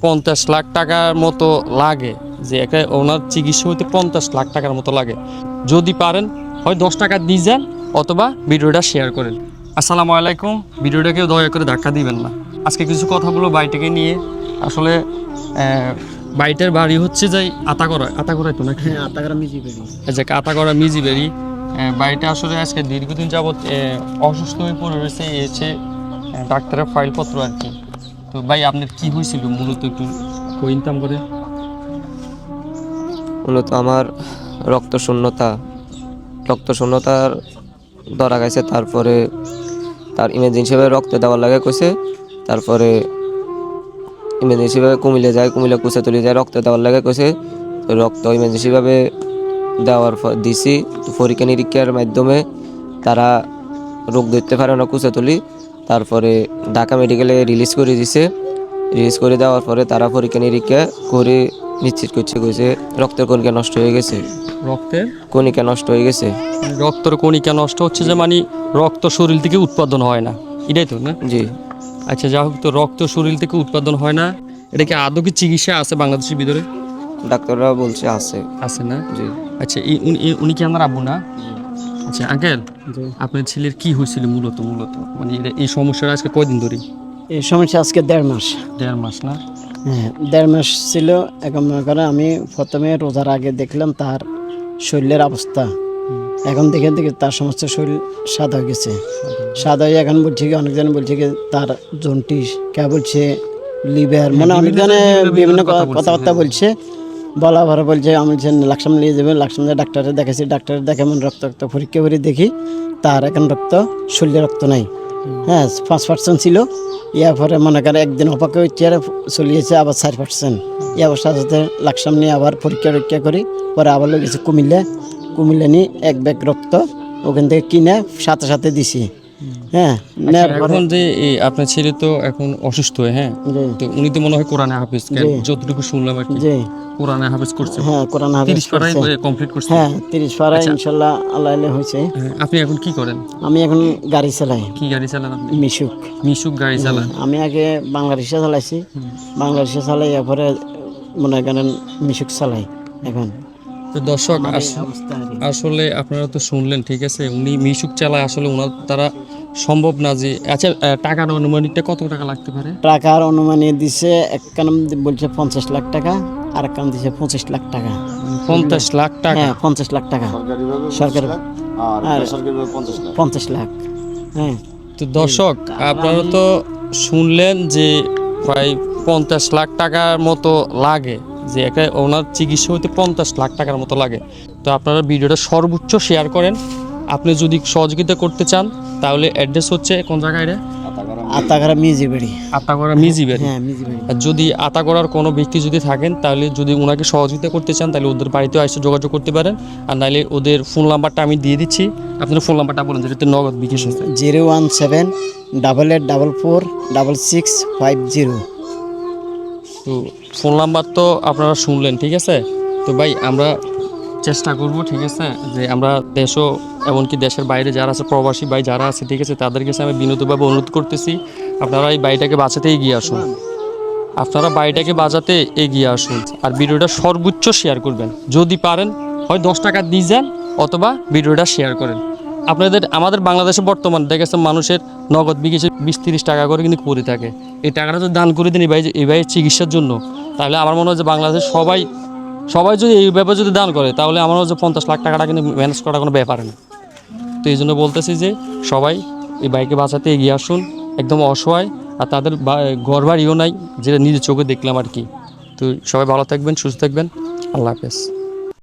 50 লাখ টাকার মতো লাগে, যে একটা ওনার চিকিৎসা হতে 50 লাখ টাকার মতো লাগে। যদি পারেন হয় 10 টাকা দিয়ে যান অথবা ভিডিওটা শেয়ার করেন। আসসালামু আলাইকুম। ভিডিওটাকে দয়া করে ধাক্কা দিবেন না। আজকে কিছু কথা বলবো বাইটাকে নিয়ে। আসলে বাইটের বাড়ি হচ্ছে যে আতাগড়ায় তো নাকি? হ্যাঁ, আতাগড়া মিজিবেরি। আতাগড়া মিজিবেরি। বাড়িটা আসলে আজকে দীর্ঘদিন যাবৎ অসুস্থ হয়ে পড়ে রয়েছে, এসে ডাক্তারের ফাইলপত্র আর কি। তো ভাই আপনার কি হয়েছিল মূলত একটু ইনকাম করে? মূলত আমার রক্ত শূন্যতার ধরা গেছে। তারপরে তার ইমার্জেন্সিভাবে রক্ত দেওয়ার লাগে কইছে। তারপরে ইমার্জেন্সিভাবে কুমিল্লা যায়, কুমিল্লা কুচাতলি যায়, রক্ত দেওয়ার লাগে কইছে। তো রক্ত ইমার্জেন্সিভাবে দেওয়ার দিছি। তো পরীক্ষা নিরীক্ষার মাধ্যমে তারা রোগ ধরতে পারে না কুচাতলি। তারপরে ঢাকা মেডিকেলে রিলিজ করে দিছে। রিলিজ করে দেওয়ার পরে তারা পরীক্ষা নিরীক্ষা করে নিশ্চিত করছে, কইছে রক্তের কণিকা নষ্ট হয়ে গেছে। রক্তের কণিকা নষ্ট হয়ে গেছে। রক্তের কণিকা নষ্ট হচ্ছে যে মানে রক্ত শরীর থেকে উৎপাদন হয় না, এটাই তো না? জি। আচ্ছা, যা হোক, তো রক্ত শরীর থেকে উৎপাদন হয় না, এটা কি আদৌ কি চিকিৎসা আছে বাংলাদেশের ভিতরে? ডাক্তাররা বলছে আছে না? জি। আচ্ছা, উনি কি আমার আব্বু না? আচ্ছা আঙ্কেল, আপনার ছেলের কি হয়েছিল মূলত মানে এই সমস্যাটা আজকে কয়দিন ধরে? এই সমস্যা আজকে 1.5 মাস। 1.5 মাস না? হ্যাঁ, 1.5 মাস ছিল। এখন মনে করেন আমি প্রথমে রোজার আগে দেখলাম তার শরীরের অবস্থা। এখন দেখে তার সমস্ত শরীর সাদা হয়ে গেছে। সাদা হয়ে এখন বলছে কি, অনেকজন বলছে কি তার জন্টিস, কে বলছে লিভার, মানে অনেকজনে বিভিন্ন কথাবার্তা বলছে। বলা ভরে বলছে আমি লাকসাম নিয়ে যাবে। লাকসাম যে ডাক্তারে দেখেছি, ডাক্তারে দেখে মন রক্ত পরীক্ষা করে দেখি তার এখন শরীরে রক্ত নাই। হ্যাঁ, 5% ছিল। ইয়ার পরে মনে করে একদিন অপেক্ষা হচ্ছে, চলিয়েছে আবার 4%। এই অবস্থার সাথে লাকসাম নিয়ে আবার পরীক্ষা করি। পরে আবার লোক গেছে কুমিল্লা নিয়ে 1 ব্যাগ রক্ত ওখান থেকে কিনে সাথে দিছি। হ্যাঁ, এখন যে আপনার ছেলে তো এখন অসুস্থ হয়ে, হ্যাঁ, তো উনি তো মনে হয় কোরআনে হাফেজ, যতটুকু শুনলাম আর কি, কোরআনে হাফেজ করছে। হ্যাঁ, কোরআনে হাফেজ 30 পারা কমপ্লিট করছে। হ্যাঁ, 30 পারা ইনশাআল্লাহ আল্লাহ হয়েছে। আপনি এখন কি করেন? আমি এখন গাড়ি চালাই। কি গাড়ি চালান আপনি? মিশুক গাড়ি চালান? আমি আগে বাংলা রিক্সা চালাইছি। বাংলা রিক্সা চালাই, এরপরে মনে করেন মিশুক চালাই এখন। তো দর্শক, আসলে আপনারা তো শুনলেন, ঠিক আছে, উনি মিশুক চালায়। আসলে ওনার দ্বারা সম্ভব না যে, আচ্ছা টাকার অনুমানিকটা কত টাকা লাগতে পারে? টাকার অনুমানিক দিছে, এক কান বলছে 50 লাখ টাকা, আর কান দিছে 25 লাখ টাকা। 50 লাখ টাকা? হ্যাঁ, 50 লাখ টাকা সরকারি, আর 50 লাখ। হ্যাঁ, তো দর্শক আপনারা তো শুনলেন যে প্রায় 50 লাখ টাকার মতো লাগে, যে একটা ওনার চিকিৎসা হতে 50 লাখ টাকার মতো লাগে। তো আপনারা ভিডিওটা সর্বোচ্চ শেয়ার করেন। আপনি যদি সহযোগিতা করতে চান তাহলে অ্যাড্রেস হচ্ছে কোন জায়গায়? আতাগড়া মিজিবেরি। আতাগড়া মিজিবেরি। হ্যাঁ, মিজিবেরি। আর যদি আতাগড়ার কোনো ব্যক্তি যদি থাকেন, তাহলে যদি ওনাকে সহযোগিতা করতে চান তাহলে ওদের বাড়িতেও এসে যোগাযোগ করতে পারেন। আর নাহলে ওদের ফোন নাম্বারটা আমি দিয়ে দিচ্ছি। আপনার ফোন নাম্বারটা বলেন, যেটা নগদ বিকাশ আছে। 01788446650। তো ফোন নাম্বার তো আপনারা শুনলেন, ঠিক আছে। তো ভাই আমরা চেষ্টা করব, ঠিক আছে, যে আমরা দেশও এমনকি দেশের বাইরে যারা আছে, প্রবাসী ভাই যারা আছে, ঠিক আছে, তাদের কাছে আমি বিনীতভাবে অনুরোধ করতেছি, আপনারা এই বাড়িটাকে বাঁচাতে এগিয়ে আসুন। আর ভিডিওটা সর্বোচ্চ শেয়ার করবেন। যদি পারেন হয় 10 টাকা দিয়ে যান অথবা ভিডিওটা শেয়ার করেন। আমাদের বাংলাদেশে বর্তমান দেখেছেন মানুষের নগদ বিকাশে 20-30 টাকা করে কিন্তু পড়ে থাকে। এই টাকাটা যদি দান করে দিন এই ভাইয়ের চিকিৎসার জন্য, তাহলে আমার মনে হয় যে বাংলাদেশের সবাই যদি এই ব্যাপারে যদি দান করে, তাহলে আমার মনে হয় যে 50 লাখ টাকাটা কিন্তু ম্যানেজ করা কোনো ব্যাপার না। তো এই জন্য বলতেছি যে সবাই এই ভাইকে বাঁচাতে এগিয়ে আসুন। একদম অসহায়, আর তাদের ঘর বাড়িও নাই, যেটা নিজের চোখে দেখলাম আর কি। তো সবাই ভালো থাকবেন, সুস্থ থাকবেন। আল্লাহ হাফেজ।